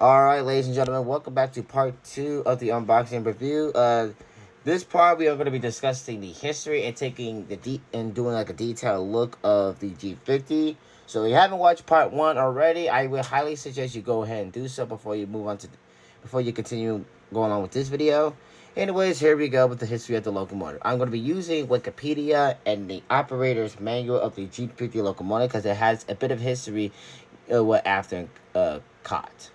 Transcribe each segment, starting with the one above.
Alright, ladies and gentlemen, welcome back to part 2 of the unboxing review. This part we are going to be discussing the history and taking doing like a detailed look of the G50. So if you haven't watched part 1 already, I would highly suggest you go ahead and do so before you continue going on with this video. Anyways, here we go with the history of the locomotive. I'm going to be using Wikipedia and the operator's manual of the G50 locomotive because it has a bit of history what Athearn caught.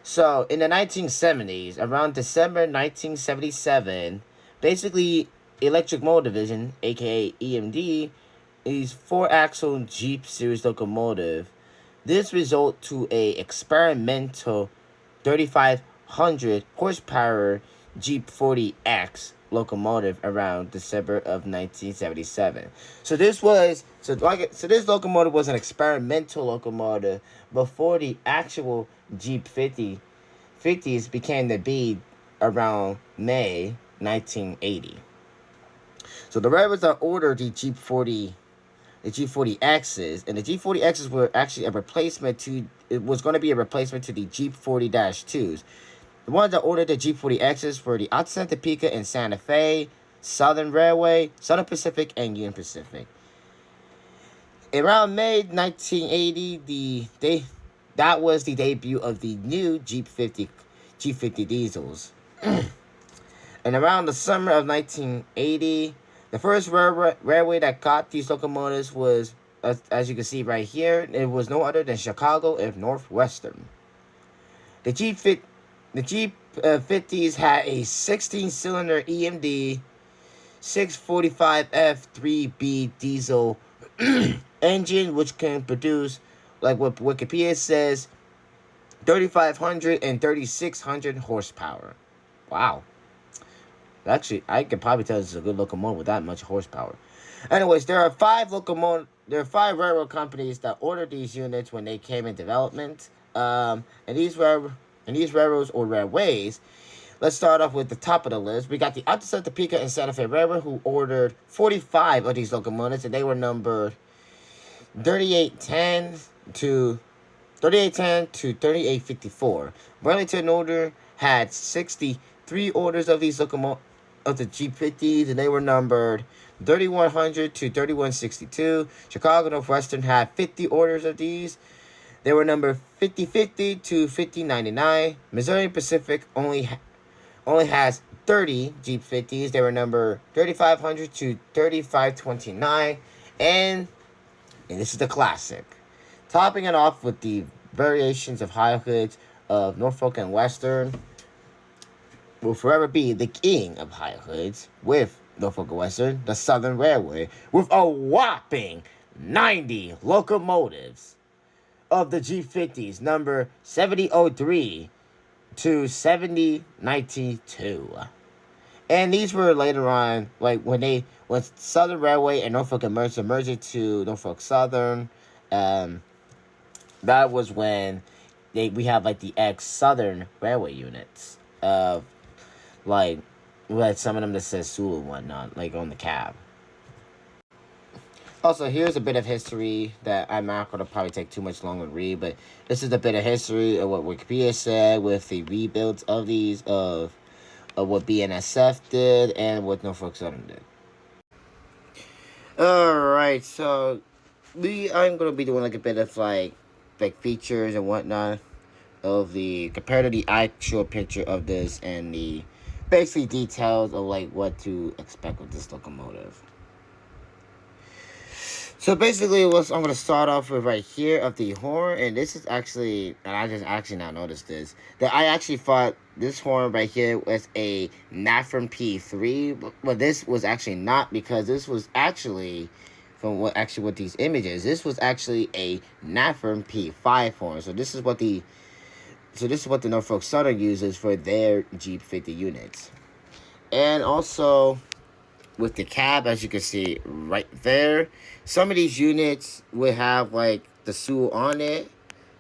So, in the 1970s, around December 1977, basically, Electric Motor Division, aka EMD, is 4-axle Jeep series locomotive. This result to a experimental 3,500 horsepower Jeep 40X locomotive around December of 1977. So this locomotive was an experimental locomotive before the actual Jeep 50s became to be around May 1980. So the railroads that ordered the G40Xs, and the G40Xs were actually was going to be a replacement to the Jeep 40-2s. The ones that ordered the G40Xs were the Athearn Topeka and Santa Fe, Southern Railway, Southern Pacific, and Union Pacific. Around May 1980, that was the debut of the new G50 diesels. And around the summer of 1980, the first railway that got these locomotives was, as you can see right here, it was no other than Chicago and Northwestern. The G50s had a 16-cylinder EMD 645F3B diesel engine, which can produce, like what Wikipedia says, 3,500 and 3,600 horsepower. Wow. Actually, I could probably tell this is a good locomotive with that much horsepower. Anyways, there are five railroad companies that ordered these units when they came in development. And these railroads or railways. Let's start off with the top of the list. We got the Athearn Topeka and Santa Fe Railroad, who ordered 45 of these locomotives, and they were numbered 3810 to 3854. Burlington order had 63 orders of these locomotives of the G50s, and they were numbered 3100 to 3162. Chicago Northwestern had 50 orders of these. They were numbered 5050 to 5099. Missouri Pacific only has 30 Jeep 50s. They were numbered 3500 to 3529. And this is the classic. Topping it off with the variations of high hoods of Norfolk and Western will forever be the king of high hoods with Norfolk and Western, the Southern Railway, with a whopping 90 locomotives of the G50s, number 7003 to 7092. And these were later on, like when Southern Railway and Norfolk merged into Norfolk Southern. That was when we have like the ex-Southern Railway units. Like we had some of them that says Sulu and whatnot, like on the cab. Also, here's a bit of history that I'm not going to probably take too much longer to read, but this is a bit of history of what Wikipedia said with the rebuilds of these, of what BNSF did and what Norfolk Southern did. Alright, so I'm going to be doing like a bit of like features and whatnot of the, compared to the actual picture of this and the basically details of like what to expect with this locomotive. So basically, I'm going to start off with right here of the horn, and this is actually, and I just actually now noticed this, that I actually thought this horn right here was a Athearn P3, but this was actually not, because this was actually, from what these images, this was actually a Athearn P5 horn. So this is what the Norfolk Southern uses for their Jeep 50 units. And also, with the cab, as you can see right there, some of these units will have like the SUL on it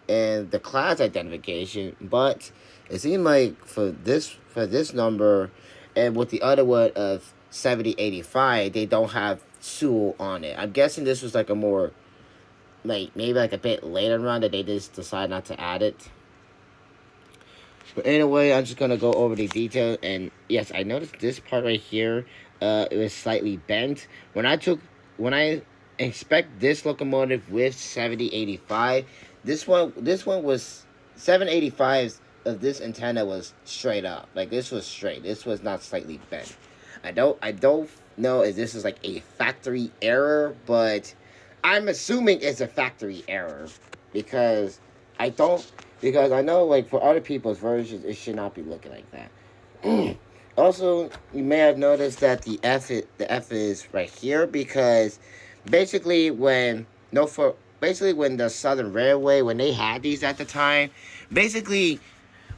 and the class identification, but it seemed like for this number and with the other one of 7085, they don't have SUL on it. I'm guessing this was like a more like maybe like a bit later on that they just decide not to add it. But anyway, I'm just gonna go over the details, and yes, I noticed this part right here, it was slightly bent. When I inspect this locomotive with 7085, this one was 785 of this antenna was straight up, like this was straight. This was not slightly bent. I don't know if this is like a factory error, but I'm assuming it's a factory error because I don't because I know like for other people's versions it should not be looking like that. Also, you may have noticed that the F is right here because basically when the Southern Railway, when they had these at the time, basically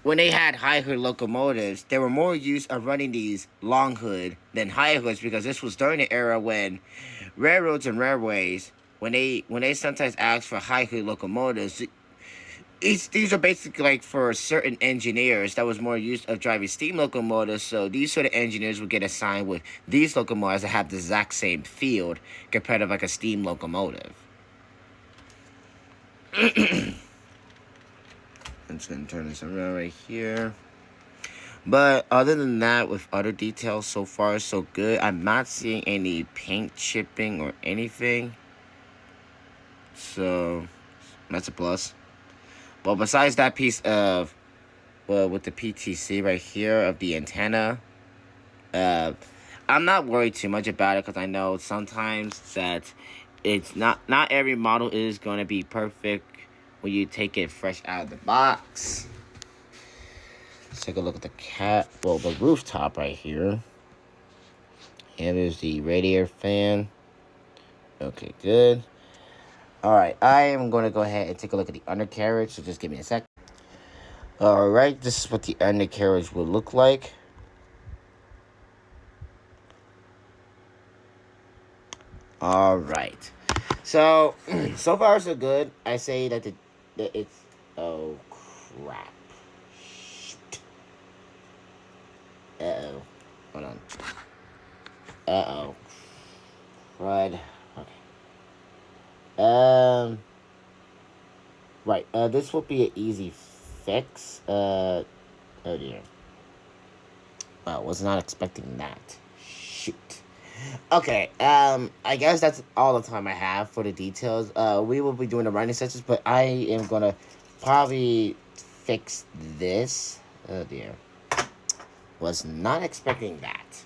when they had high hood locomotives, they were more used of running these long hood than high hoods because this was during the era when railroads and railways, when they sometimes asked for high hood locomotives, these are basically like for certain engineers that was more used of driving steam locomotives. So these sort of engineers would get assigned with these locomotives that have the exact same field compared to like a steam locomotive. I'm just gonna turn this around right here. But other than that, with other details, so far so good. I'm not seeing any paint chipping or anything, so that's a plus. But besides that piece of, well, with the PTC right here of the antenna, I'm not worried too much about it because I know sometimes that it's not every model is going to be perfect when you take it fresh out of the box. Let's take a look at the rooftop right here. Here is the radiator fan. Okay, good. Alright, I am going to go ahead and take a look at the undercarriage, so just give me a sec. Alright, this is what the undercarriage would look like. Alright. So far so good. I say that it's... Oh, crap. Shoot. Uh-oh. Hold on. Uh-oh. Right. Okay. Right. This will be an easy fix. Oh dear. Wow, was not expecting that. Shoot. Okay, I guess that's all the time I have for the details. We will be doing the writing sessions, but I am gonna probably fix this. Oh dear. Was not expecting that.